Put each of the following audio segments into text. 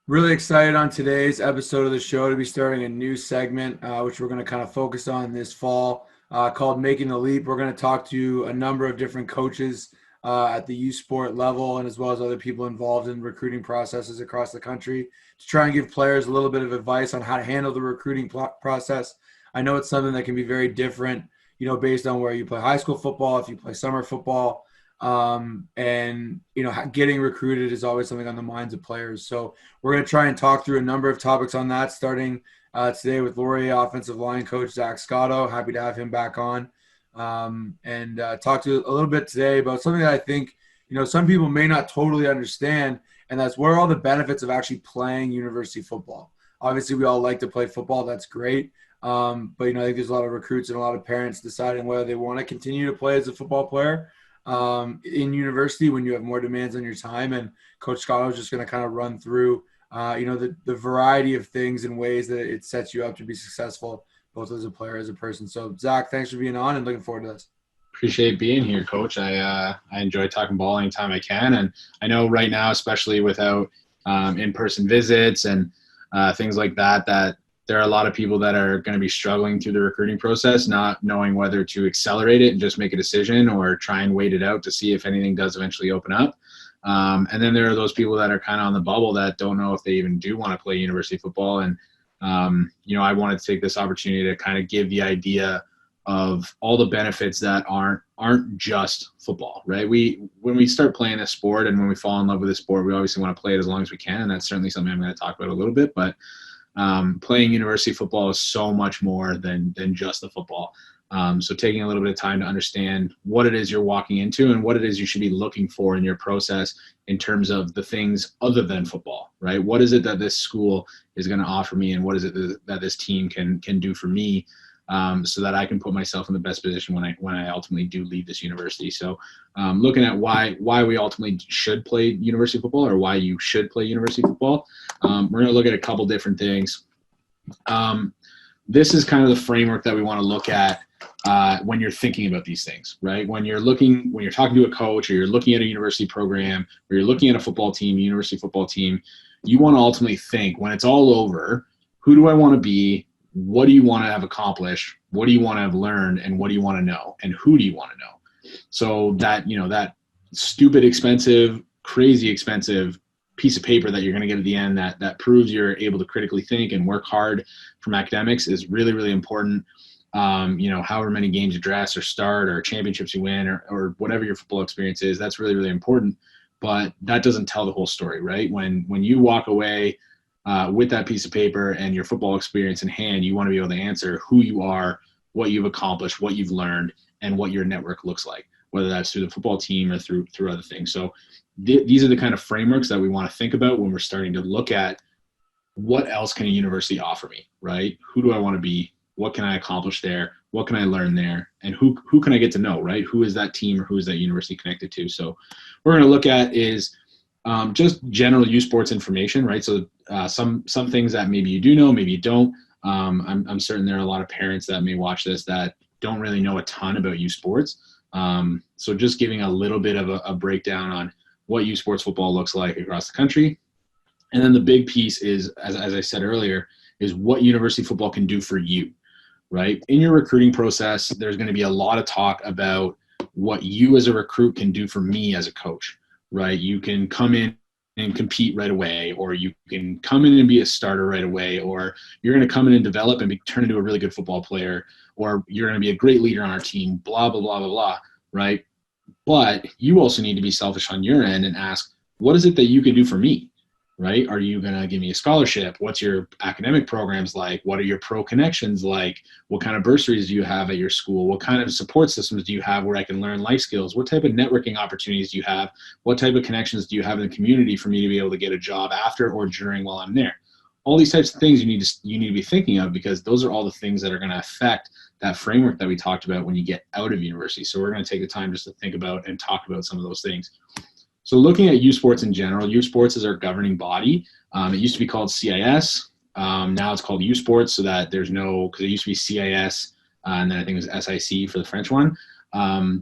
Really excited on today's episode of the show to be starting a new segment, which we're going to kind of focus on this fall, called Making the Leap. We're going to talk to a number of different coaches at the U Sport level and as well as other people involved in recruiting processes across the country to try and give players a little bit of advice on how to handle the recruiting process. I know it's something that can be very different, based on where you play high school football, if you play summer football. And getting recruited is always something on the minds of players. So we're going to try and talk through a number of topics on that, starting today with Laurier offensive line coach Zach Scotto. Happy to have him back on, and talk to a little bit today about something that I think some people may not totally understand, and that's what are all the benefits of actually playing university football. Obviously, we all like to play football. That's great. But I think there's a lot of recruits and a lot of parents deciding whether they want to continue to play as a football player in university when you have more demands on your time. And Coach Scott is just going to kind of run through, the variety of things and ways that it sets you up to be successful, both as a player, as a person. So, Zach, thanks for being on and looking forward to this. Appreciate being here, Coach. I enjoy talking ball anytime I can, and I know right now, especially without in-person visits and things like that, that there are a lot of people that are going to be struggling through the recruiting process, not knowing whether to accelerate it and just make a decision or try and wait it out to see if anything does eventually open up. And then there are those people that are kind of on the bubble that don't know if they even do want to play university football. And, I wanted to take this opportunity to kind of give the idea of all the benefits that aren't just football, right? When we start playing a sport and when we fall in love with a sport, we obviously want to play it as long as we can. And that's certainly something I'm going to talk about a little bit, but playing university football is so much more than just the football. So taking a little bit of time to understand what it is you're walking into and what it is you should be looking for in your process in terms of the things other than football, right? What is it that this school is going to offer me, and what is it that this team can do for me, so that I can put myself in the best position when I ultimately do leave this university. So looking at why we ultimately should play university football, or why you should play university football, we're going to look at a couple different things. This is kind of the framework that we want to look at when you're thinking about these things, right? When you're talking to a coach, or you're looking at a university program, or you're looking at a football team, university football team, you want to ultimately think, when it's all over, who do I want to be? What do you want to have accomplished? What do you want to have learned? And what do you want to know? And who do you want to know? So that, that stupid expensive, crazy expensive piece of paper that you're going to get at the end that proves you're able to critically think and work hard from academics is really, really important. However many games you dress or start or championships you win or whatever your football experience is, that's really, really important. But that doesn't tell the whole story, right? When you walk away with that piece of paper and your football experience in hand, you want to be able to answer who you are, what you've accomplished, what you've learned, and what your network looks like, whether that's through the football team or through other things. So these are the kind of frameworks that we want to think about when we're starting to look at what else can a university offer me, right? Who do I want to be? What can I accomplish there? What can I learn there? And who can I get to know, right? Who is that team, or who is that university connected to? So what we're going to look at is just general U Sports information, right? So some things that maybe you do know, maybe you don't. I'm certain there are a lot of parents that may watch this that don't really know a ton about U Sports. So just giving a little bit of a breakdown on what U Sports football looks like across the country. And then the big piece is, as I said earlier, is what university football can do for you, right? In your recruiting process, there's going to be a lot of talk about what you as a recruit can do for me as a coach, right? You can come in and compete right away, or you can come in and be a starter right away, or you're going to come in and develop and turn into a really good football player, or you're going to be a great leader on our team, blah, blah, blah, blah, blah, right? But you also need to be selfish on your end and ask, what is it that you can do for me, right? Are you going to give me a scholarship? What's your academic programs like? What are your pro connections like? What kind of bursaries do you have at your school? What kind of support systems do you have where I can learn life skills? What type of networking opportunities do you have? What type of connections do you have in the community for me to be able to get a job after or during while I'm there? All these types of things you need to be thinking of, because those are all the things that are going to affect that framework that we talked about when you get out of university. So we're going to take the time just to think about and talk about some of those things. So looking at U Sports in general, U Sports is our governing body. It used to be called CIS. Now it's called U Sports, so that there's no, because it used to be CIS, and then I think it was SIC for the French one.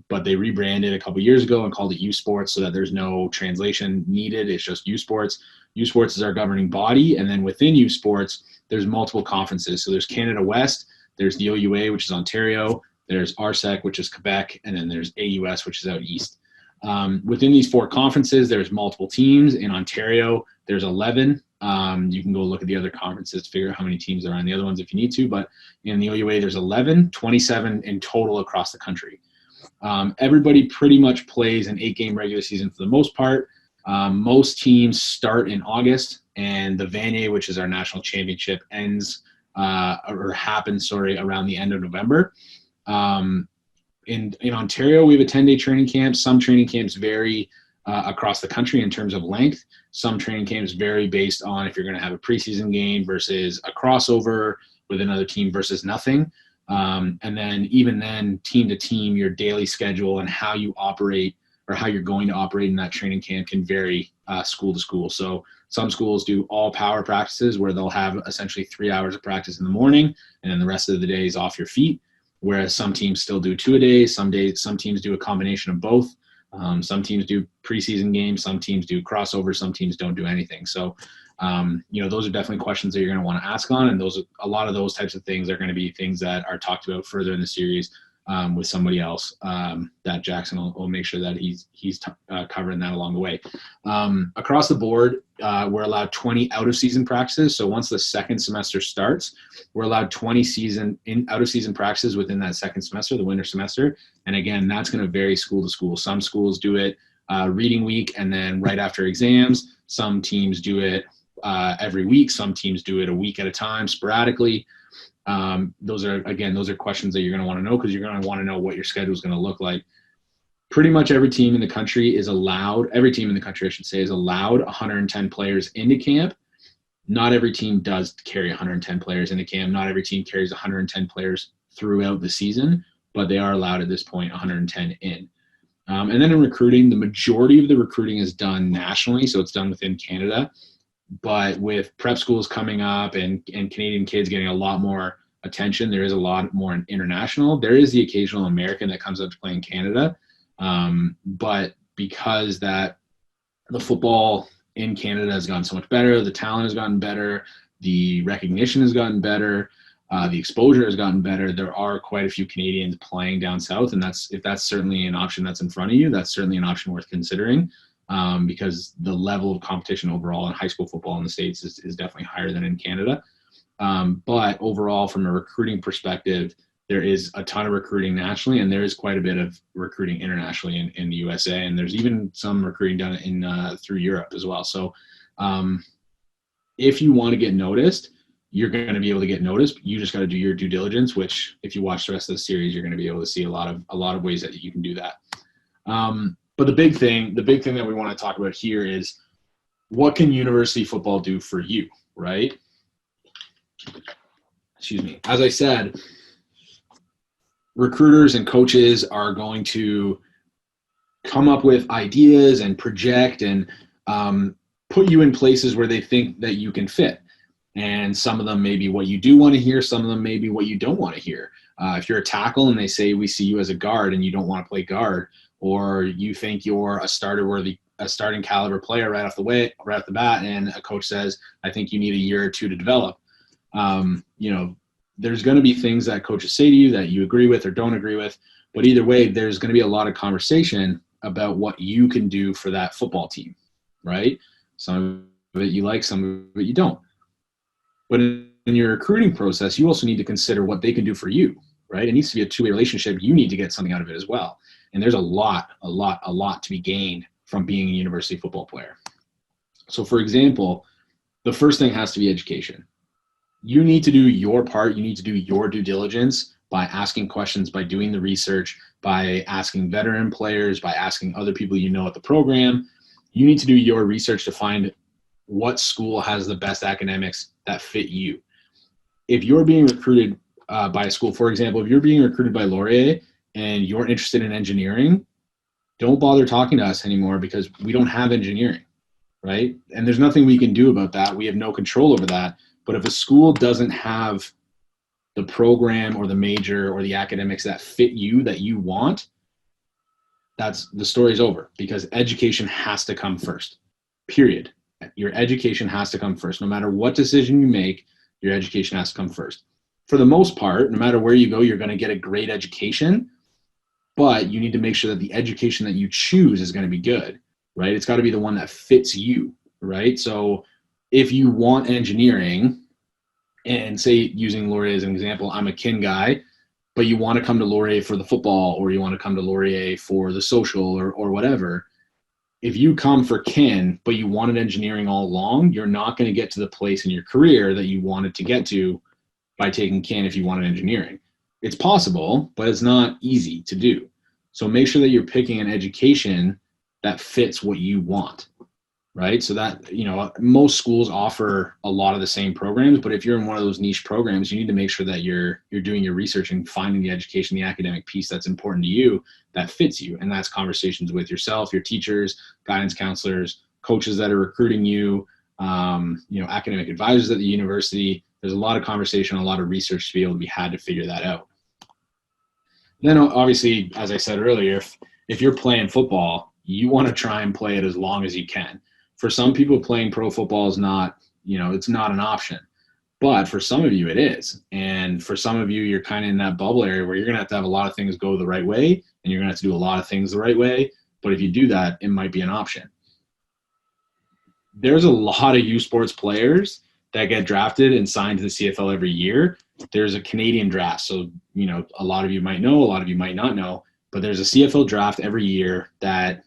but they rebranded a couple years ago and called it USports so that there's no translation needed. It's just USports. USports is our governing body, and then within USports, there's multiple conferences. So there's Canada West, there's the OUA, which is Ontario, there's RSEC, which is Quebec, and then there's AUS, which is out east. Within these 4 conferences, there's multiple teams. In Ontario, there's 11. You can go look at the other conferences to figure out how many teams there are in the other ones if you need to. But in the OUA, there's 11, 27 in total across the country. Everybody pretty much plays an 8-game regular season for the most part. Most teams start in August, and the Vanier, which is our national championship, happens around the end of November. In Ontario, we have a 10-day training camp. Some training camps vary across the country in terms of length. Some training camps vary based on if you're going to have a preseason game versus a crossover with another team versus nothing. And then even then, team to team, your daily schedule and how you operate or how you're going to operate in that training camp can vary school to school. So some schools do all power practices where they'll have essentially 3 hours of practice in the morning and then the rest of the day is off your feet. Whereas some teams still do 2 a day. Some teams do a combination of both. Some teams do preseason games. Some teams do crossovers. Some teams don't do anything. So, those are definitely questions that you're going to want to ask on. And a lot of those types of things are going to be things that are talked about further in the series with somebody else that Jackson will make sure that he's covering that along the way. Across the board, we're allowed 20 out-of-season practices. So once the second semester starts, we're allowed 20 out-of-season practices within that second semester, the winter semester. And again, that's going to vary school to school. Some schools do it reading week and then right after exams. Some teams do it every week. Some teams do it a week at a time, sporadically. Those are questions that you're going to want to know because you're going to want to know what your schedule is going to look like. Pretty much every team in the country is allowed 110 players into camp. Not every team does carry 110 players into camp. Not every team carries 110 players throughout the season, but they are allowed at this point 110 in. And then in recruiting, the majority of the recruiting is done nationally, so it's done within Canada. But with prep schools coming up and Canadian kids getting a lot more attention, there is a lot more international. There is the occasional American that comes up to play in Canada. But because that the football in Canada has gotten so much better, the talent has gotten better, the recognition has gotten better, the exposure has gotten better, there are quite a few Canadians playing down south. And if that's certainly an option that's in front of you, that's certainly an option worth considering. Because the level of competition overall in high school football in the States is definitely higher than in Canada. But overall, from a recruiting perspective, there is a ton of recruiting nationally, and there is quite a bit of recruiting internationally in the USA, and there's even some recruiting done through Europe as well. So if you want to get noticed, you're going to be able to get noticed. You just got to do your due diligence, which if you watch the rest of the series, you're going to be able to see a lot of ways that you can do that. But the big thing that we want to talk about here is what can university football do for you, right? Excuse me. As I said, recruiters and coaches are going to come up with ideas and project and put you in places where they think that you can fit. And some of them may be what you do want to hear. Some of them may be what you don't want to hear. If you're a tackle and they say, we see you as a guard and you don't want to play guard, or you think you're a starting caliber player right off the bat, and a coach says, I think you need a year or two to develop. There's going to be things that coaches say to you that you agree with or don't agree with, but either way, there's going to be a lot of conversation about what you can do for that football team, right? Some of it you like, some of it you don't. But in your recruiting process, you also need to consider what they can do for you, right? It needs to be a two-way relationship. You need to get something out of it as well. And there's a lot to be gained from being a university football player. So for example, the first thing has to be education. You need to do your part. You need to do your due diligence by asking questions, by doing the research, by asking veteran players, by asking other people you know at the program. You need to do your research to find what school has the best academics that fit you. If you're being recruited by a school, for example, if you're being recruited by Laurier and you're interested in engineering, don't bother talking to us anymore because we don't have engineering, right? And there's nothing we can do about that. We have no control over that. But if a school doesn't have the program or the major or the academics that fit you, that you want, that's the story's over, because education has to come first, period. Your education has to come first. No matter what decision you make, your education has to come first. For the most part, no matter where you go, you're going to get a great education, but you need to make sure that the education that you choose is going to be good, right? It's got to be the one that fits you, right? So if you want engineering, and say, using Laurier as an example, I'm a kin guy, but you want to come to Laurier for the football, or you want to come to Laurier for the social, or whatever. If you come for kin, but you wanted engineering all along, you're not going to get to the place in your career that you wanted to get to by taking kin if you wanted engineering. It's possible, but it's not easy to do. So make sure that you're picking an education that fits what you want, right? So that, most schools offer a lot of the same programs, but if you're in one of those niche programs, you need to make sure that you're doing your research and finding the education, the academic piece that's important to you, that fits you. And that's conversations with yourself, your teachers, guidance counselors, coaches that are recruiting you, academic advisors at the university. There's a lot of conversation, a lot of research to be able to be had to figure that out. Then obviously, as I said earlier, if you're playing football, you want to try and play it as long as you can. For some people, playing pro football is not, it's not an option. But for some of you, it is. And for some of you, you're kind of in that bubble area where you're going to have a lot of things go the right way, and you're going to have to do a lot of things the right way. But if you do that, it might be an option. There's a lot of USports players that get drafted and signed to the CFL every year. There's a Canadian draft. So, a lot of you might know, a lot of you might not know, but there's a CFL draft every year that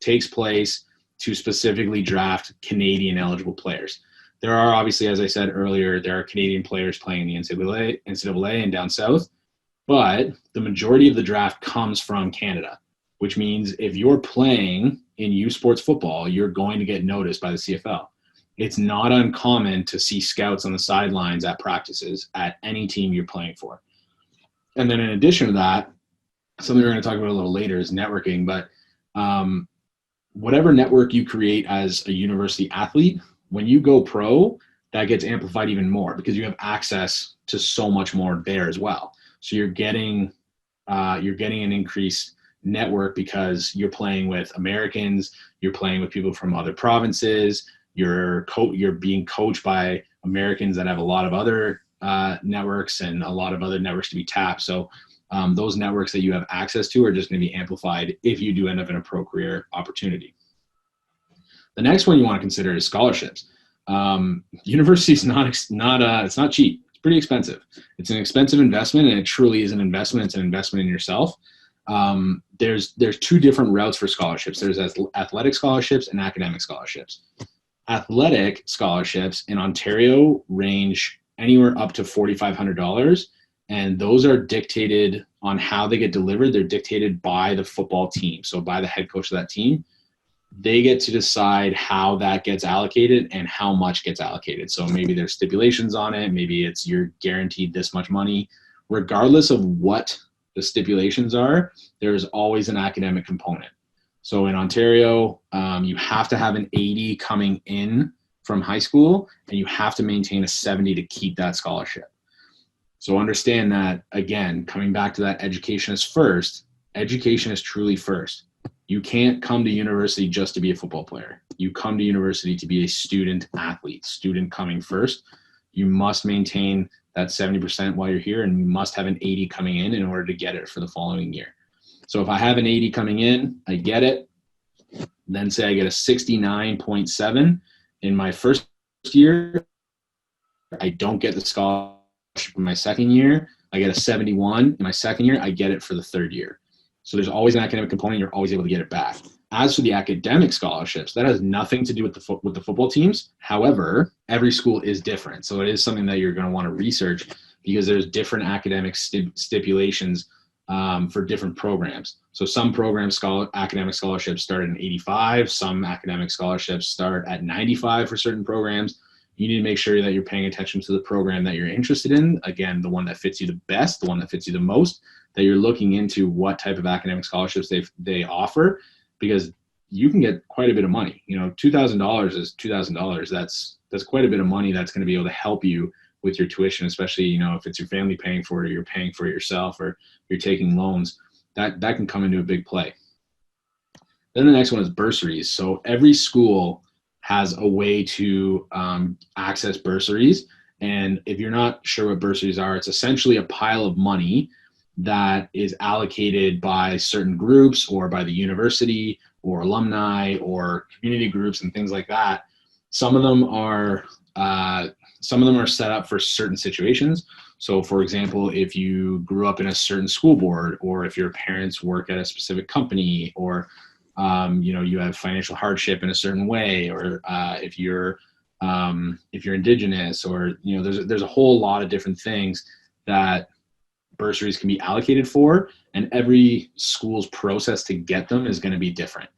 takes place to specifically draft Canadian eligible players. There are, obviously, as I said earlier, there are Canadian players playing in the NCAA and down south, but the majority of the draft comes from Canada, which means if you're playing in USports football, you're going to get noticed by the CFL. It's not uncommon to see scouts on the sidelines at practices at any team you're playing for. And then in addition to that, something we're going to talk about a little later is networking, but whatever network you create as a university athlete, when you go pro, that gets amplified even more because you have access to so much more there as well. So you're getting an increased network because you're playing with Americans, you're playing with people from other provinces, you're being coached by Americans that have a lot of other networks and a lot of other networks to be tapped. So those networks that you have access to are just going to be amplified if you do end up in a pro career opportunity. The next one you want to consider is scholarships. University is it's not cheap. It's pretty expensive. It's an expensive investment, and it truly is an investment. It's an investment in yourself. There's two different routes for scholarships. There's athletic scholarships and academic scholarships. Athletic scholarships in Ontario range anywhere up to $4,500. And those are dictated on how they get delivered. They're dictated by the football team. So by the head coach of that team, they get to decide how that gets allocated and how much gets allocated. So maybe there's stipulations on it. Maybe it's you're guaranteed this much money. Regardless of what the stipulations are, there's always an academic component. So in Ontario, you have to have an 80 coming in from high school, and you have to maintain a 70 to keep that scholarship. So understand that, again, coming back to that education is first, education is truly first. You can't come to university just to be a football player. You come to university to be a student athlete, student coming first. You must maintain that 70% while you're here, and you must have an 80 coming in order to get it for the following year. So if I have an 80 coming in, I get it. Then say I get a 69.7 in my first year. I don't get the scholarship in my second year. I get a 71 in my second year. I get it for the third year. So there's always an academic component. You're always able to get it back. As for the academic scholarships, that has nothing to do with the football teams. However, every school is different. So it is something that you're going to want to research because there's different academic stipulations for different programs. So some programs, academic scholarships start at an 85. Some academic scholarships start at 95 for certain programs. You need to make sure that you're paying attention to the program that you're interested in. Again, the one that fits you the best, the one that fits you the most, that you're looking into what type of academic scholarships they offer, because you can get quite a bit of money. $2,000 is $2,000. That's quite a bit of money that's going to be able to help you with your tuition, especially, if it's your family paying for it, or you're paying for it yourself, or you're taking loans, that can come into a big play. Then the next one is bursaries. So every school has a way to access bursaries. And if you're not sure what bursaries are, it's essentially a pile of money that is allocated by certain groups or by the university or alumni or community groups and things like that. Some of them are set up for certain situations. So for example, if you grew up in a certain school board, or if your parents work at a specific company, or you have financial hardship in a certain way, or if you're indigenous, or there's a whole lot of different things that bursaries can be allocated for, and every school's process to get them is going to be different.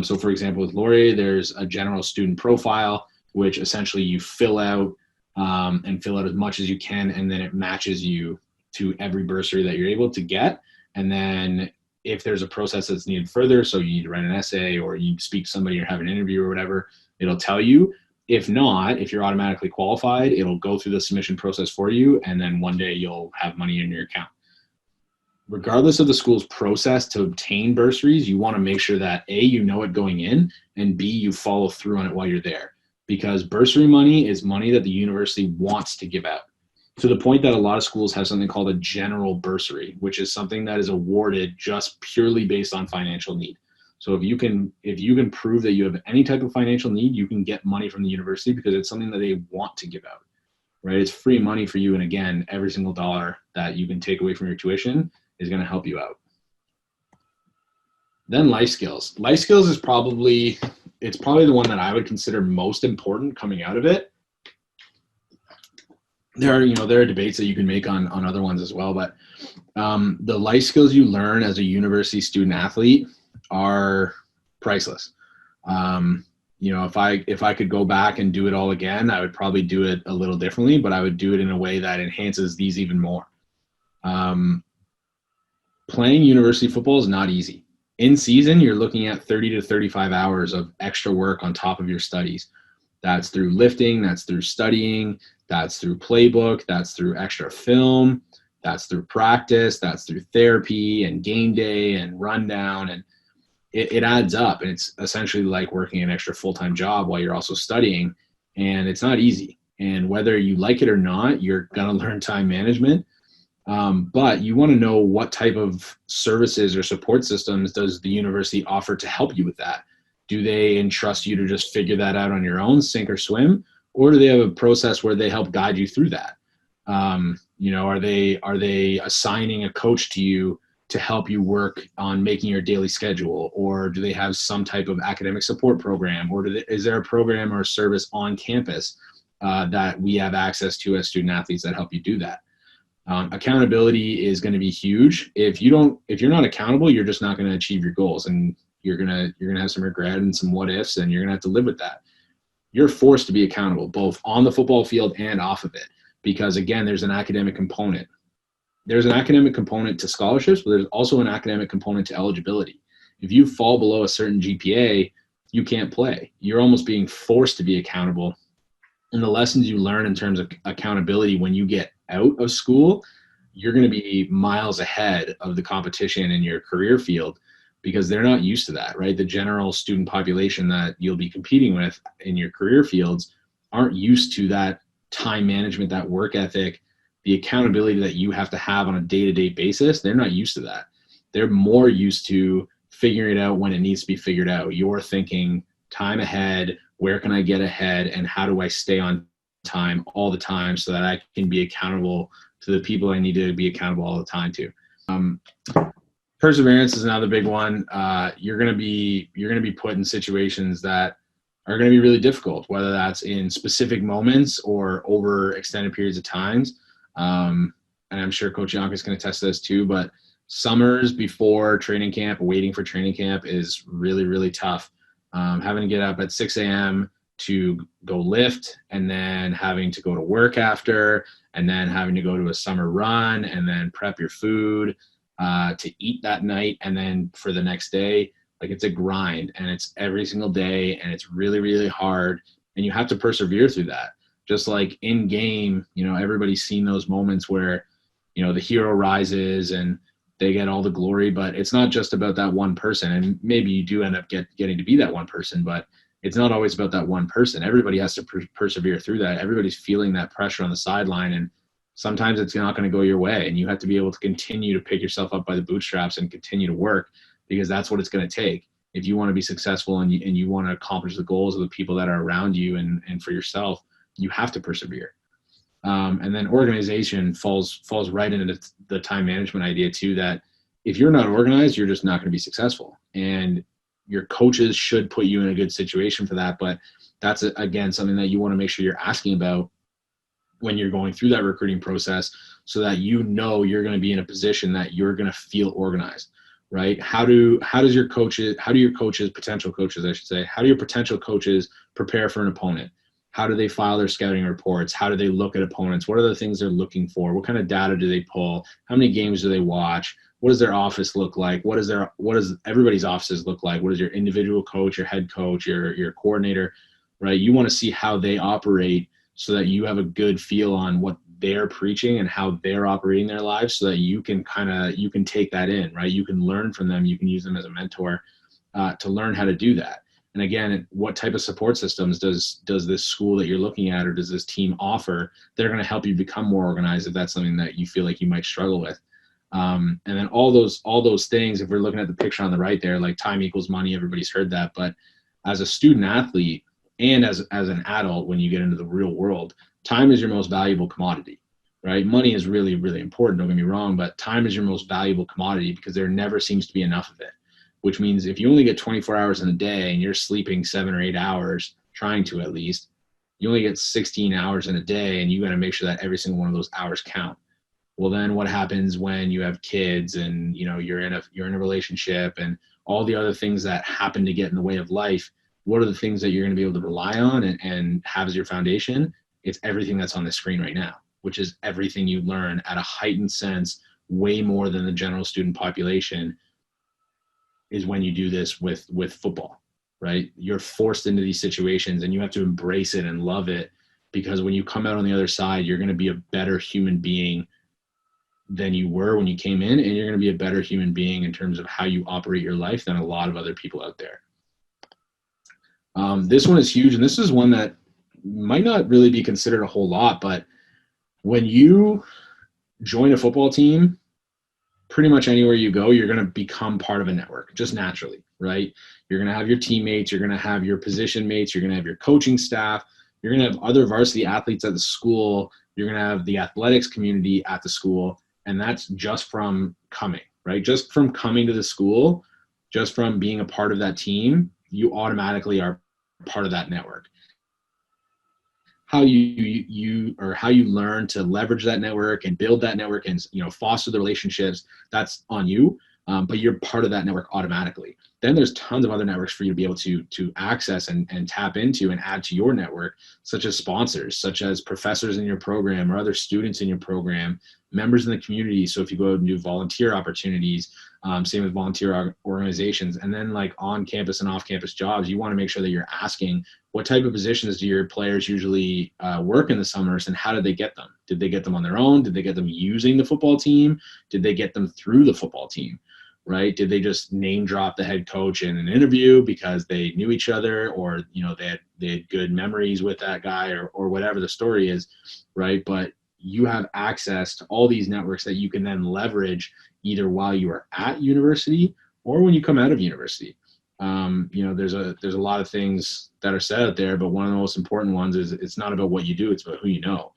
So for example, with Laurier, there's a general student profile, which essentially you fill out and fill out as much as you can, and then it matches you to every bursary that you're able to get. And then if there's a process that's needed further, so you need to write an essay or you speak to somebody or have an interview or whatever, it'll tell you. If not, if you're automatically qualified, it'll go through the submission process for you, and then one day you'll have money in your account. Regardless of the school's process to obtain bursaries, you want to make sure that A, you know it going in, and B, you follow through on it while you're there. Because bursary money is money that the university wants to give out, to the point that a lot of schools have something called a general bursary, which is something that is awarded just purely based on financial need. So if you can prove that you have any type of financial need, you can get money from the university because it's something that they want to give out, right? It's free money for you. And again, every single dollar that you can take away from your tuition is going to help you out. Then life skills. Life skills is probably the one that I would consider most important coming out of it. There are debates that you can make on other ones as well, but the life skills you learn as a university student athlete are priceless. If I could go back and do it all again, I would probably do it a little differently, but I would do it in a way that enhances these even more. Playing university football is not easy. In season, you're looking at 30 to 35 hours of extra work on top of your studies. That's through lifting, that's through studying, that's through playbook, that's through extra film, that's through practice, that's through therapy and game day and rundown, and it adds up. And it's essentially like working an extra full-time job while you're also studying, and it's not easy. And whether you like it or not, you're gonna learn time management. But you want to know what type of services or support systems does the university offer to help you with that. Do they entrust you to just figure that out on your own, sink or swim, or do they have a process where they help guide you through that? Are they assigning a coach to you to help you work on making your daily schedule, or do they have some type of academic support program, or is there a program or a service on campus that we have access to as student athletes that help you do that? Accountability is going to be huge. If you're not accountable, you're just not going to achieve your goals, and you're going to have some regret and some what ifs, and you're going to have to live with that. You're forced to be accountable both on the football field and off of it, because again, there's an academic component. There's an academic component to scholarships, but there's also an academic component to eligibility. If you fall below a certain GPA, you can't play. You're almost being forced to be accountable. And the lessons you learn in terms of accountability when you get out of school, you're going to be miles ahead of the competition in your career field, because they're not used to that, right? The general student population that you'll be competing with in your career fields aren't used to that time management, that work ethic, the accountability that you have to have on a day-to-day basis. They're not used to that. They're more used to figuring it out when it needs to be figured out. You're thinking time ahead, where can I get ahead, and how do I stay on time all the time so that I can be accountable to the people I need to be accountable all the time to. Perseverance is another big one. You're going to be put in situations that are going to be really difficult, whether that's in specific moments or over extended periods of times. And I'm sure Coach Yonk is going to test this too, but summers before training camp, waiting for training camp is really, really tough. Having to get up at 6 a.m. to go lift, and then having to go to work after, and then having to go to a summer run, and then prep your food to eat that night, and then for the next day. Like, it's a grind, and it's every single day, and it's really, really hard, and you have to persevere through that. Just like in game, everybody's seen those moments where, the hero rises and they get all the glory, but it's not just about that one person. And maybe you do end up getting to be that one person, but it's not always about that one person. Everybody has to persevere through that. Everybody's feeling that pressure on the sideline, and sometimes it's not going to go your way, and you have to be able to continue to pick yourself up by the bootstraps and continue to work, because that's what it's going to take. If you want to be successful and you want to accomplish the goals of the people that are around you and for yourself, you have to persevere. And then organization falls right into the time management idea too, that if you're not organized, you're just not going to be successful. And your coaches should put you in a good situation for that. But that's, again, something that you want to make sure you're asking about when you're going through that recruiting process, so that you're going to be in a position that you're going to feel organized, right? How do your potential coaches prepare for an opponent? How do they file their scouting reports? How do they look at opponents? What are the things they're looking for? What kind of data do they pull? How many games do they watch? What does their office look like? What does everybody's offices look like? What is your individual coach, your head coach, your coordinator, right? You want to see how they operate, so that you have a good feel on what they're preaching and how they're operating their lives, so that you can take that in, right? You can learn from them. You can use them as a mentor to learn how to do that. And again, what type of support systems does this school that you're looking at, or does this team offer? They're going to help you become more organized if that's something that you feel like you might struggle with. And then all those things, if we're looking at the picture on the right there, like time equals money, everybody's heard that. But as a student athlete and as an adult, when you get into the real world, time is your most valuable commodity, right? Money is really, really important, don't get me wrong, but time is your most valuable commodity, because there never seems to be enough of it. Which means if you only get 24 hours in a day and you're sleeping 7 or 8 hours, trying to at least, you only get 16 hours in a day, and you got to make sure that every single one of those hours count. Well, then what happens when you have kids and you're in a relationship and all the other things that happen to get in the way of life? What are the things that you're going to be able to rely on and have as your foundation? It's everything that's on the screen right now, which is everything you learn at a heightened sense, way more than the general student population, is when you do this with football, right? You're forced into these situations and you have to embrace it and love it, because when you come out on the other side, you're going to be a better human being than you were when you came in, and you're going to be a better human being in terms of how you operate your life than a lot of other people out there. This one is huge, and this is one that might not really be considered a whole lot, but when you join a football team, pretty much anywhere you go, you're going to become part of a network just naturally, right? You're going to have your teammates, you're going to have your position mates, you're going to have your coaching staff, you're going to have other varsity athletes at the school, you're going to have the athletics community at the school, and that's just from coming, right? Just from coming to the school, just from being a part of that team, you automatically are part of that network. How you learn to leverage that network and build that network and foster the relationships, that's on you, but you're part of that network automatically. Then there's tons of other networks for you to be able to access and tap into and add to your network, such as sponsors, such as professors in your program or other students in your program, members in the community. So if you go out and do volunteer opportunities, same with volunteer organizations, and then like on campus and off campus jobs, you want to make sure that you're asking, what type of positions do your players usually work in the summers, and how did they get them? Did they get them on their own? Did they get them using the football team? Did they get them through the football team, right? Did they just name drop the head coach in an interview because they knew each other, or they had good memories with that guy, or whatever the story is, right? But you have access to all these networks that you can then leverage either while you are at university or when you come out of university. There's a lot of things that are said out there, but one of the most important ones is it's not about what you do, it's about who you know.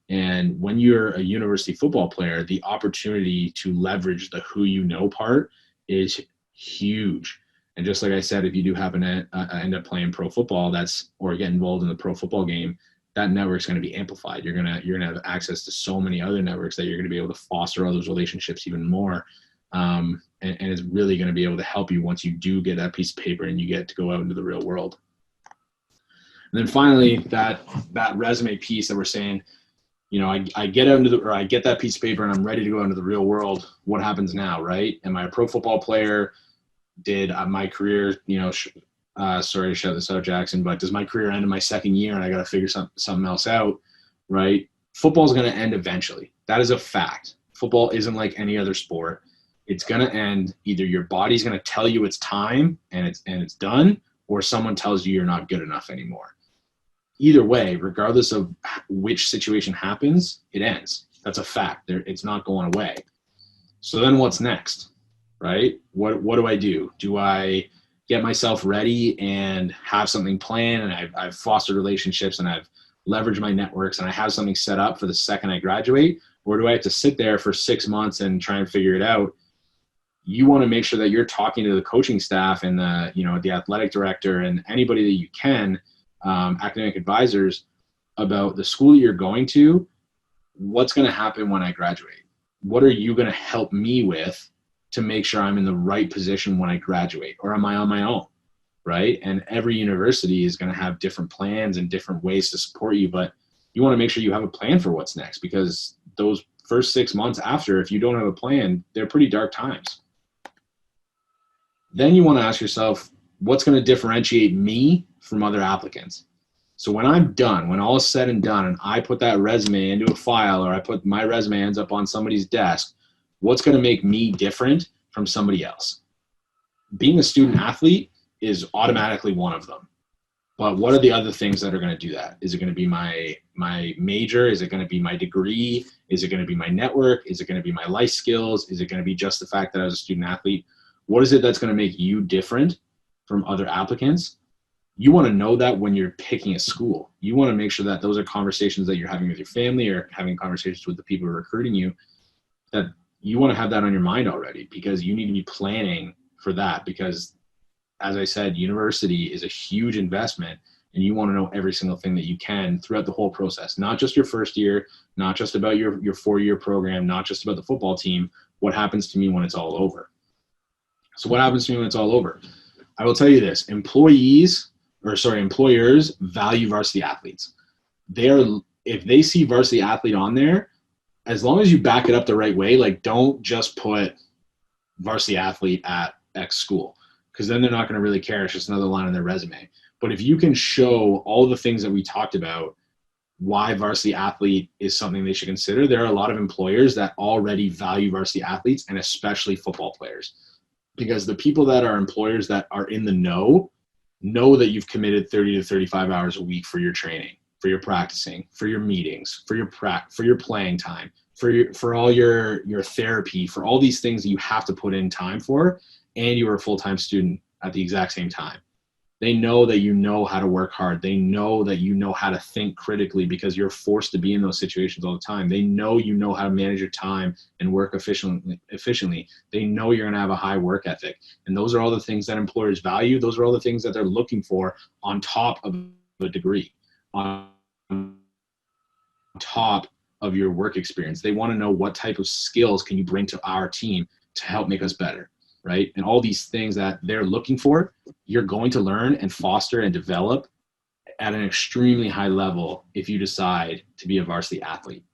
And when you're a university football player, the opportunity to leverage the who you know part is huge. And just like I said, if you do happen to end up playing pro football, or get involved in the pro football game, that network's going to be amplified. You're gonna have access to so many other networks that you're going to be able to foster all those relationships even more. And it's really going to be able to help you once you do get that piece of paper and you get to go out into the real world. And then finally, that resume piece that we're saying, I get that piece of paper and I'm ready to go into the real world. What happens now, right? Am I a pro football player? Did my career, sorry to shut this out, Jackson, but does my career end in my second year and I got to figure something else out, right? Football is going to end eventually. That is a fact. Football isn't like any other sport. It's going to end. Either your body's going to tell you it's time and it's done, or someone tells you you're not good enough anymore. Either way, regardless of which situation happens, it ends. That's a fact. It's not going away. So then what's next, right? What do I do? Do I get myself ready and have something planned, and I've fostered relationships and I've leveraged my networks and I have something set up for the second I graduate? Or do I have to sit there for 6 months and try and figure it out? You want to make sure that you're talking to the coaching staff and the athletic director and anybody that you can, academic advisors, about the school that you're going to. What's going to happen when I graduate? What are you going to help me with to make sure I'm in the right position when I graduate? Or am I on my own, right? And every university is going to have different plans and different ways to support you, but you want to make sure you have a plan for what's next, because those first 6 months after, if you don't have a plan, they're pretty dark times. Then you want to ask yourself, what's going to differentiate me from other applicants? So when I'm done, when all is said and done, and I put that resume into a file, or I put my resume ends up on somebody's desk, what's going to make me different from somebody else? Being a student athlete is automatically one of them. But what are the other things that are going to do that? Is it going to be my major? Is it going to be my degree? Is it going to be my network? Is it going to be my life skills? Is it going to be just the fact that I was a student athlete? What is it that's going to make you different from other applicants? You want to know that when you're picking a school. You want to make sure that those are conversations that you're having with your family, or having conversations with the people who are recruiting you, that you want to have that on your mind already, because you need to be planning for that. Because, as I said, university is a huge investment, and you want to know every single thing that you can throughout the whole process, not just your first year, not just about your 4-year program, not just about the football team. What happens to me when it's all over? So what happens to me when it's all over? I will tell you this: employers value varsity athletes. If they see varsity athlete on there, as long as you back it up the right way, like, don't just put varsity athlete at X school, because then they're not going to really care. It's just another line on their resume. But if you can show all the things that we talked about, why varsity athlete is something they should consider, there are a lot of employers that already value varsity athletes, and especially football players, because the people that are employers that are in the know that you've committed 30 to 35 hours a week for your training, for your practicing, for your meetings, for your playing time, for all your therapy, for all these things that you have to put in time for, and you are a full-time student at the exact same time. They know that you know how to work hard. They know that you know how to think critically, because you're forced to be in those situations all the time. They know you know how to manage your time and work efficiently. They know you're going to have a high work ethic. And those are all the things that employers value. Those are all the things that they're looking for on top of a degree, on top of your work experience. They want to know, what type of skills can you bring to our team to help make us better, right? And all these things that they're looking for, you're going to learn and foster and develop at an extremely high level if you decide to be a varsity athlete.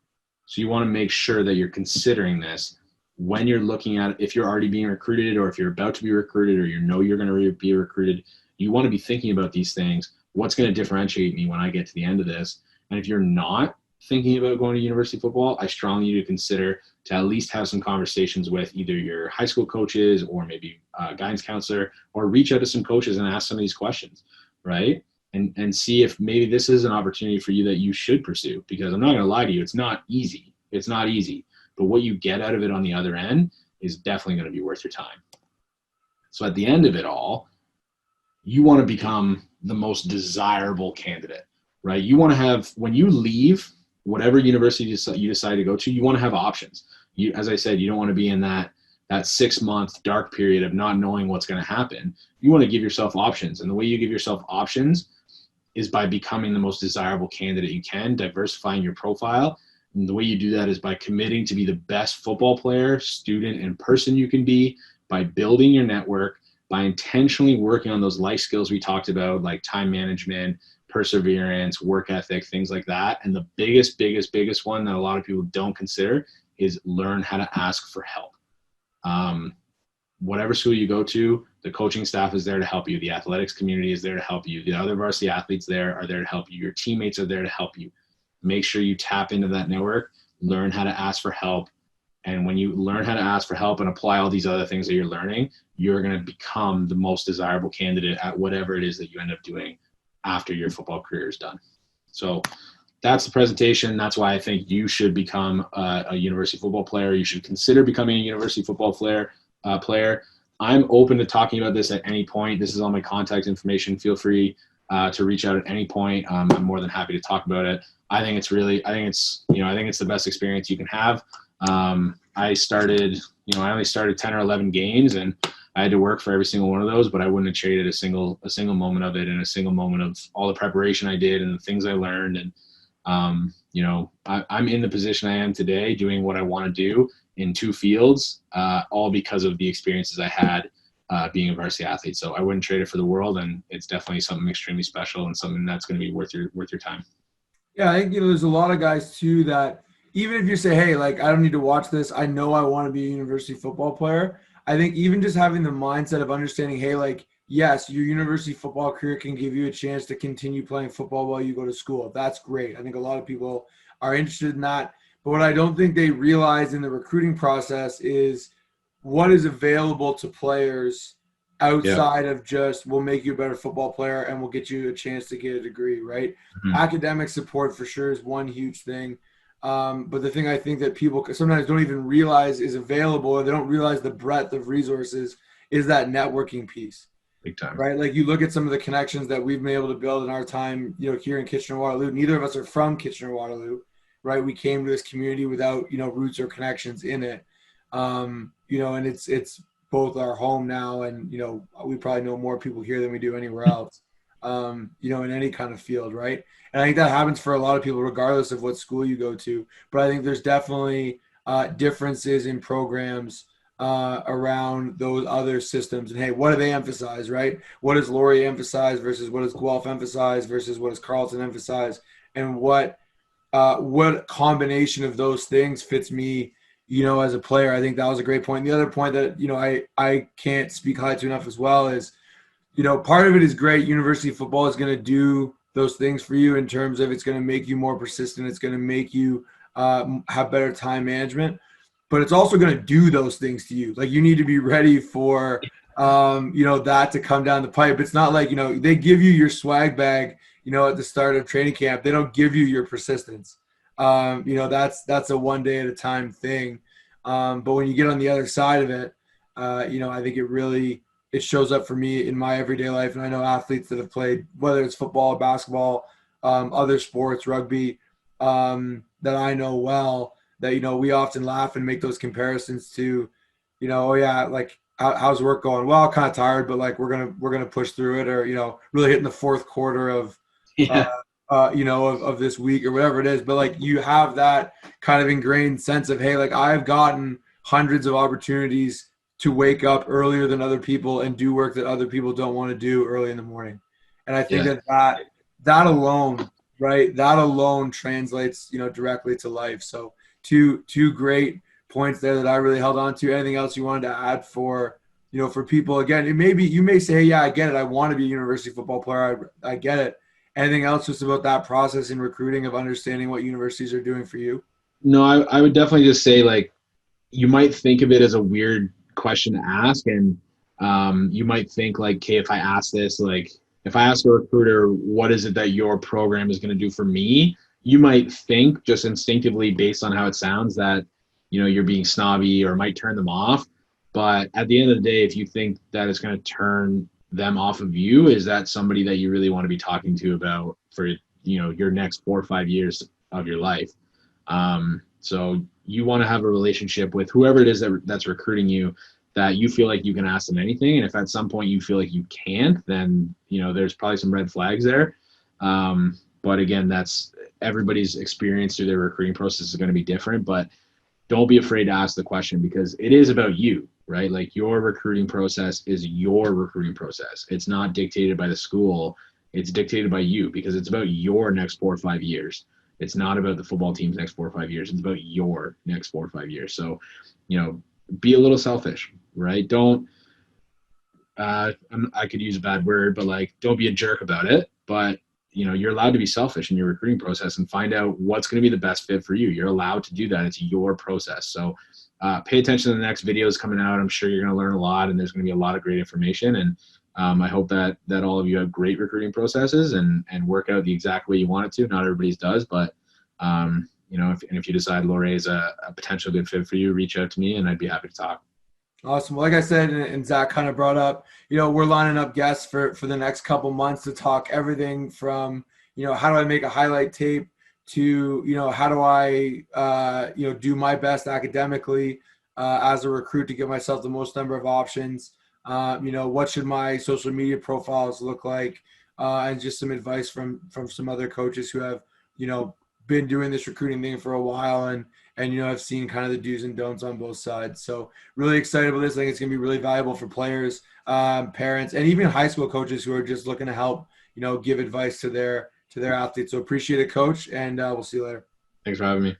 So you want to make sure that you're considering this when you're looking at, if you're already being recruited, or if you're about to be recruited, or you're going to be recruited. You want to be thinking about these things. What's going to differentiate me when I get to the end of this? And if you're not thinking about going to university football, I strongly you to consider to at least have some conversations with either your high school coaches, or maybe a guidance counselor, or reach out to some coaches and ask some of these questions, right? And see if maybe this is an opportunity for you that you should pursue. Because I'm not going to lie to you, it's not easy. It's not easy. But what you get out of it on the other end is definitely going to be worth your time. So at the end of it all, you want to become the most desirable candidate, right? You want to have, when you leave whatever university you decide to go to, you want to have options. You, as I said, you don't want to be in that 6-month dark period of not knowing what's going to happen. You want to give yourself options. And the way you give yourself options is by becoming the most desirable candidate you can, diversifying your profile. And the way you do that is by committing to be the best football player, student, and person you can be, by building your network, by intentionally working on those life skills we talked about, like time management, perseverance, work ethic, things like that. And the biggest one that a lot of people don't consider is learn how to ask for help. Whatever school you go to, the coaching staff is there to help you. The athletics community is there to help you. The other varsity athletes there are there to help you. Your teammates are there to help you. Make sure you tap into that network, learn how to ask for help, And when you learn how to ask for help and apply all these other things that you're learning, you're going to become the most desirable candidate at whatever it is that you end up doing after your football career is done. So that's the presentation. That's why I think you should become a university football player. You should consider becoming a university football player. I'm open to talking about this at any point. This is all my contact information. Feel free to reach out at any point. I'm more than happy to talk about it. I think it's the best experience you can have. I only started 10 or 11 games, and I had to work for every single one of those, but I wouldn't have traded a single moment of it, and a single moment of all the preparation I did and the things I learned. And, I'm in the position I am today doing what I want to do in two fields, all because of the experiences I had being a varsity athlete. So I wouldn't trade it for the world, and it's definitely something extremely special and something that's going to be worth your time. Yeah, I think, there's a lot of guys too that even if you say, hey, like, I don't need to watch this, I know I want to be a university football player. I think even just having the mindset of understanding, hey, like, yes, your university football career can give you a chance to continue playing football while you go to school. That's great. I think a lot of people are interested in that. But what I don't think they realize in the recruiting process is what is available to players outside of just we'll make you a better football player and we'll get you a chance to get a degree, right? Mm-hmm. Academic support for sure is one huge thing. But the thing I think that people sometimes don't even realize is available, or they don't realize the breadth of resources, is that networking piece. Big time. Right? Like, you look at some of the connections that we've been able to build in our time, here in Kitchener-Waterloo. Neither of us are from Kitchener-Waterloo, right? We came to this community without, roots or connections in it. And it's both our home now, and, we probably know more people here than we do anywhere else, in any kind of field, right? And I think that happens for a lot of people, regardless of what school you go to. But I think there's definitely differences in programs around those other systems. And, hey, what do they emphasize, right? What does Laurier emphasize versus what does Guelph emphasize versus what does Carleton emphasize? And what combination of those things fits me, as a player? I think that was a great point. And the other point that, I can't speak high to enough as well is, part of it is great. University football is going to do those things for you in terms of it's going to make you more persistent. It's going to make you have better time management, but it's also going to do those things to you. Like, you need to be ready for, that to come down the pipe. It's not like, they give you your swag bag, at the start of training camp. They don't give you your persistence. That's a one day at a time thing. But when you get on the other side of it, I think it shows up for me in my everyday life. And I know athletes that have played, whether it's football, basketball, other sports, rugby, that I know well, that, we often laugh and make those comparisons to, oh yeah, like, how's work going? Well, kind of tired, but like, we're going to push through it, or, really hitting the fourth quarter of, of this week or whatever it is. But like, you have that kind of ingrained sense of, hey, like, I've gotten hundreds of opportunities to wake up earlier than other people and do work that other people don't want to do early in the morning. And I think that alone, right, that alone translates, directly to life. So two great points there that I really held on to. Anything else you wanted to add for, for people? Again, you may say, yeah, I get it. I want to be a university football player. I get it. Anything else just about that process in recruiting of understanding what universities are doing for you? No, I would definitely just say, like, you might think of it as a weird question to ask, and you might think, like, okay, if I ask this, like, if I ask a recruiter, what is it that your program is going to do for me, you might think just instinctively, based on how it sounds, that, you're being snobby or might turn them off. But at the end of the day, if you think that it's going to turn them off of you, is that somebody that you really want to be talking to about for, your next 4 or 5 years of your life? So you want to have a relationship with whoever it is that's recruiting you, that you feel like you can ask them anything. And if at some point you feel like you can't, then, there's probably some red flags there. But again, that's everybody's experience through their recruiting process is going to be different, but don't be afraid to ask the question, because it is about you, right? Like, your recruiting process is your recruiting process. It's not dictated by the school. It's dictated by you, because it's about your next 4 or 5 years. It's not about the football team's next 4 or 5 years. It's about your next 4 or 5 years. So, be a little selfish, right? Don't, I could use a bad word, but like, don't be a jerk about it. But, you're allowed to be selfish in your recruiting process and find out what's going to be the best fit for you. You're allowed to do that. It's your process. So pay attention to the next videos coming out. I'm sure you're going to learn a lot, and there's going to be a lot of great information. And I hope that all of you have great recruiting processes and work out the exact way you want it to. Not everybody's does, but if you decide Laurier is a potential good fit for you, reach out to me and I'd be happy to talk. Awesome. Well, like I said, and Zach kind of brought up, we're lining up guests for the next couple months to talk everything from, how do I make a highlight tape to, how do I, do my best academically as a recruit to give myself the most number of options. What should my social media profiles look like? And just some advice from some other coaches who have, been doing this recruiting thing for a while and I've seen kind of the do's and don'ts on both sides. So really excited about this. I think it's going to be really valuable for players, parents, and even high school coaches who are just looking to help, give advice to their athletes. So appreciate it, Coach, and we'll see you later. Thanks for having me.